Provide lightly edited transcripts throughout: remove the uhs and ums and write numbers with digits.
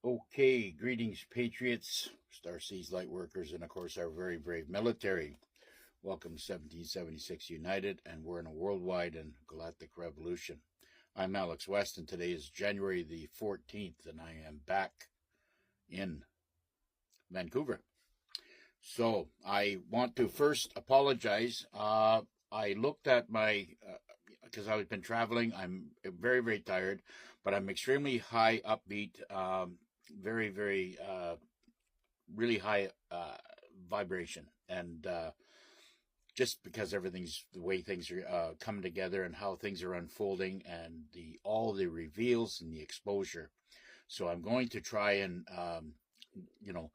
Okay, greetings, patriots, Star Seas light workers, and of course our very brave military. Welcome to 1776 United, and we're in a worldwide and galactic revolution. I'm Alex West, and today is January the 14th, and I am back in Vancouver. So I want to first apologize. I looked at my, because I've been traveling, I'm very, very tired, but I'm extremely high upbeat, really high vibration, and just because everything's the way things are coming together and how things are unfolding, and the all the reveals and the exposure. So I'm going to try and you know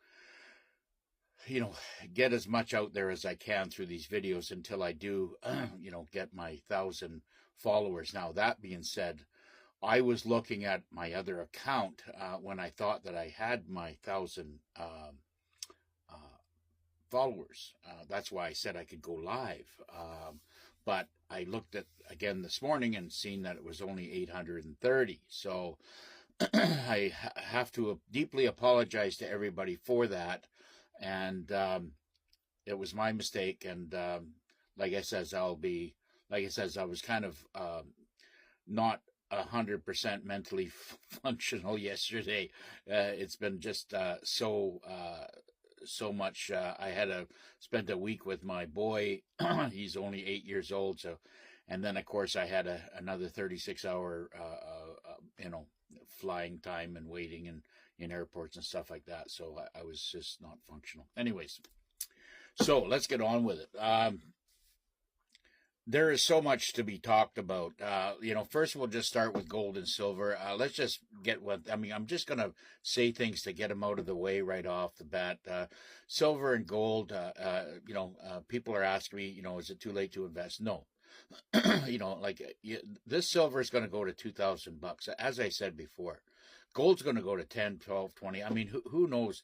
you know get as much out there as I can through these videos until I do get my 1,000 followers. Now that being said, I was looking at my other account when I thought that I had my 1,000 uh, followers. That's why I said I could go live. But I looked at again this morning and seen that it was only 830. So I have to deeply apologize to everybody for that. And it was my mistake. And like I says, I was kind of not 100% mentally functional yesterday. It's been just so much. I had spent a week with my boy. He's only 8 years old, so, and then of course I had another 36-hour, flying time and waiting in airports and stuff like that. So I was just not functional. Anyways, so let's get on with it. There is so much to be talked about. First we'll just start with gold and silver. Let's just get I'm just going to say things to get them out of the way right off the bat. Silver and gold, people are asking me, is it too late to invest? No. This silver is going to go to $2,000. As I said before, gold's going to go to 10, 12, 20. I mean, who knows?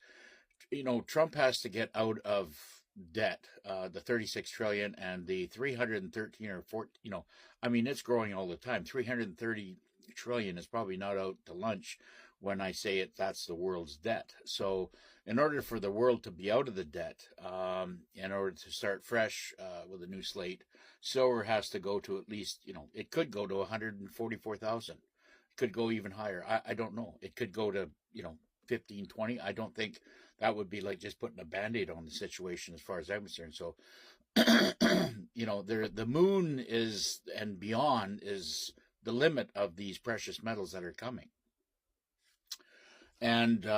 Trump has to get out of debt, the 36 trillion and the 313 or 14, I mean, it's growing all the time. 330 trillion is probably not out to lunch when I say it. That's the world's debt. So in order for the world to be out of the debt, in order to start fresh with a new slate, silver has to go to at least, it could go to 144,000. It could go even higher. I don't know. It could go to, 15, 20. I don't think that would be like just putting a band-aid on the situation as far as I'm concerned. So, the moon is, and beyond is the limit of these precious metals that are coming. And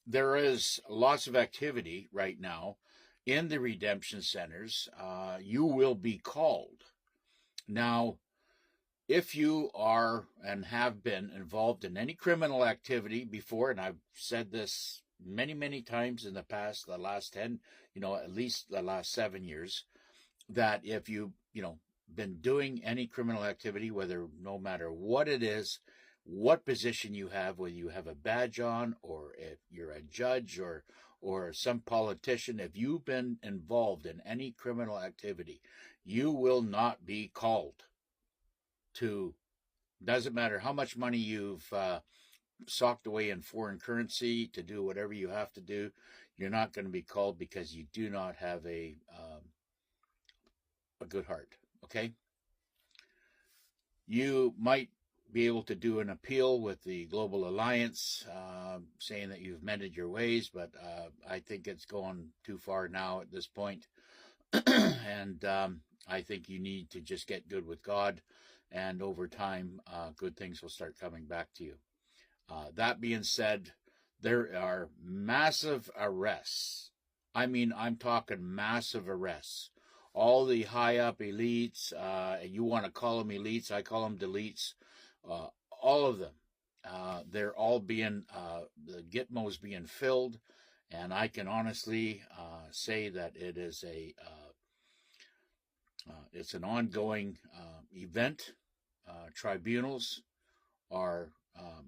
there is lots of activity right now in the redemption centers. You will be called. Now, if you are and have been involved in any criminal activity before, and I've said this many, many times in the past, the last 10, at least the last 7 years, that if you, been doing any criminal activity, whether no matter what it is, what position you have, whether you have a badge on, or if you're a judge or some politician, if you've been involved in any criminal activity, you will not be called to, doesn't matter how much money you've socked away in foreign currency to do whatever you have to do. You're not going to be called because you do not have a good heart. Okay, you might be able to do an appeal with the Global Alliance, saying that you've mended your ways, but I think it's gone too far now at this point. And I think you need to just get good with God, and over time, good things will start coming back to you. That being said, there are massive arrests. I mean, I'm talking massive arrests. All the high up elites, you want to call them elites, I call them deletes, all of them. They're all being, the Gitmo's being filled, and I can honestly say that it is it's an ongoing event. Tribunals are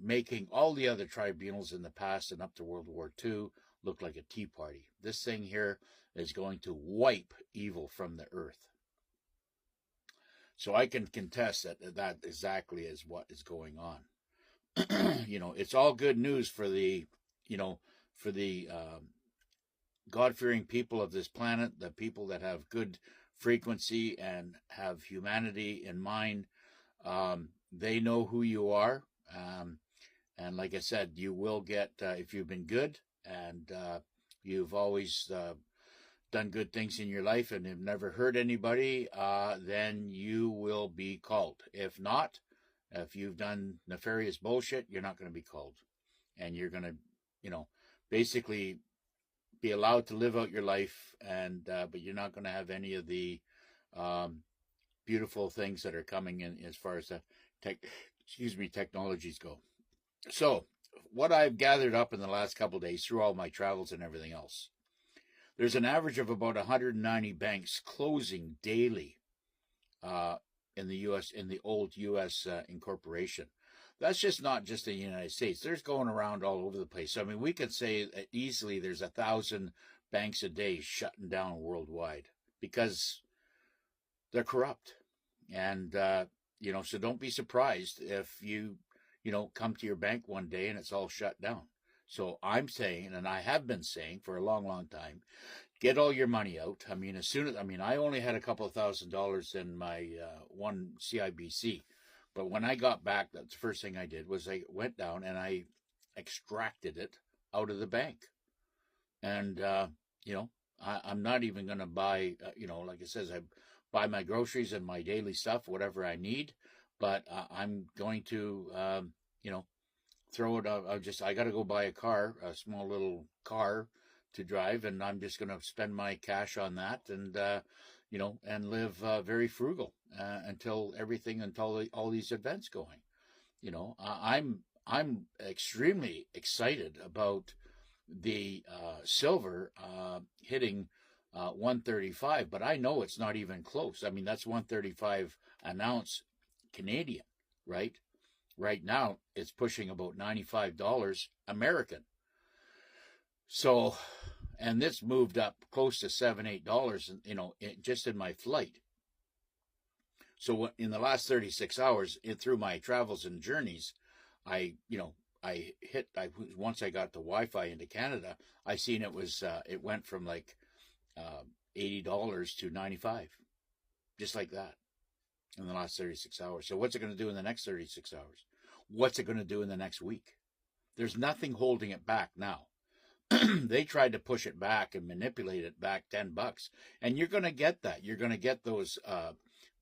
making all the other tribunals in the past and up to World War II look like a tea party. This thing here is going to wipe evil from the earth. So I can contest that exactly is what is going on. It's all good news for the, for the God-fearing people of this planet, the people that have good frequency and have humanity in mind. They know who you are. And like I said, you will get, if you've been good and you've always done good things in your life and have never hurt anybody, then you will be called. If not, if you've done nefarious bullshit, you're not going to be called. And you're going to, basically be allowed to live out your life, and but you're not going to have any of the beautiful things that are coming in as far as the technologies go. So what I've gathered up in the last couple of days through all my travels and everything else, there's an average of about 190 banks closing daily in the U.S., in the old U.S. Incorporation. That's just not just in the United States. There's going around all over the place. I mean, we could say easily there's 1,000 banks a day shutting down worldwide because they're corrupt. And, so don't be surprised if you come to your bank one day and it's all shut down. So I'm saying, and I have been saying for a long, long time, get all your money out. I mean, I only had a couple of $1,000s in my one CIBC. But when I got back, that's the first thing I did was I went down and I extracted it out of the bank. And, I'm not even going to buy, like it says, I buy my groceries and my daily stuff, whatever I need. But I'm going to, throw it out. I got to go buy a small little car to drive. And I'm just going to spend my cash on that and, and live very frugal until all these events going. I'm extremely excited about the silver hitting 135, but I know it's not even close. I mean, that's 135 an ounce Canadian, right? Right now, it's pushing about $95 American. So, and this moved up close to $7-8, just in my flight. So in the last 36 hours, through my travels and journeys, once I got the Wi-Fi into Canada, I seen it went from like $80 to $95, just like that in the last 36 hours. So what's it going to do in the next 36 hours? What's it going to do in the next week? There's nothing holding it back now. They tried to push it back and manipulate it back $10, and you're going to get that. You're going to get those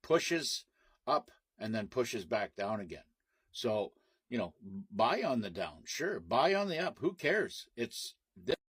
pushes up and then pushes back down again. So, buy on the down, sure. Buy on the up. Who cares? It's